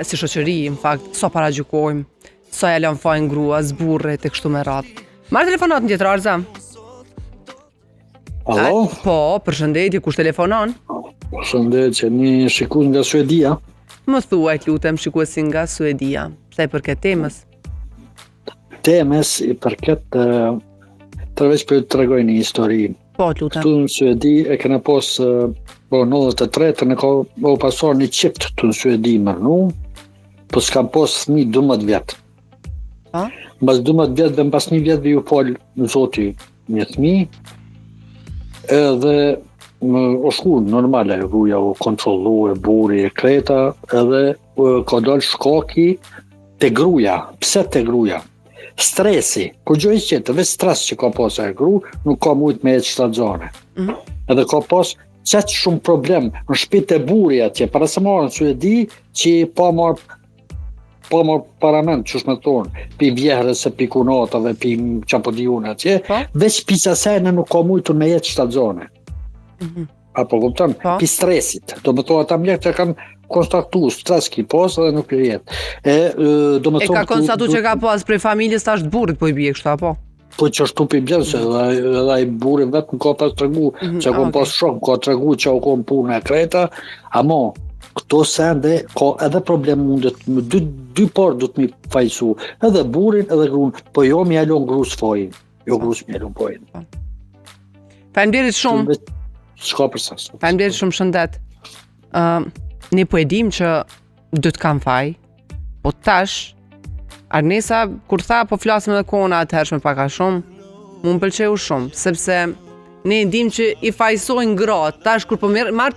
si shoqëri, në fakt, so paragjykojmë, so ja lëm fajin gruas, burrit e kështu me radhë. Marr telefonat në tjetër Arza. Alo? Po, përshëndetje, kush telefonon? Përshëndetje, një shikues nga Suedia. Më thuaj, lutem, shikuesi nga Suedia. Sa i përket temës? Temës i përket tërveç për të tregoj një histori. Po, lutem. Këtu në Suedi e kena pas 93 në ka pasur një qift të në Suedi mërnu, po s'kam pas fëmijë 12 vjet. Po? Mbas 12 vjetëve, mbas një vjetëve ju fal Zoti një fëmijë, edhe o shku normale, gruaja u kontrollu e buri e kreta, edhe ka dalë shkaki te gruaja. Pse te gruaja? Stresi, kur gjë i qetë, vetë stres që ka pas e gru, nuk ka mujt me e shtaxone. Edhe ka pas qëtë shumë problem në shtëpitë e buri atje, para se marrën në Suedi, që pa marrë parament, që shme thonë, pi vjehrës e pi kunatave, pi qapodijune atje, veç pi qasajnë nuk ka mujtur me jetë shtaxone. Apo kupton? Pi stresit. Do më thonë ata mjekë që kanë konstatu stres ki pas edhe nuk i jetë. E ka konstatu që ka pas prej familjes tash të burrit, po i bie kështu apo? Po që ashtu për bjerë, se edhe ai burri vetë nuk ka pas tregu, që kom pas shok, ka tregu që u kom punë e kreta, amo, këto sende ka edhe problem mundet, dy parë du të mi fajsu, edhe burin edhe grun, po jo mi alon grus fojin, jo grus mi alon fojin. Faleminderit shumë. Shka përsa. Faleminderit shumë, shëndet. Ne po e dim që do të kam faj, po tash Arnesa, kur tha po flasim edhe kona atëhershme pak a shumë, mu më pëlqeu shumë, sepse ne dim që i fajsojnë gratë, tash kur po marrë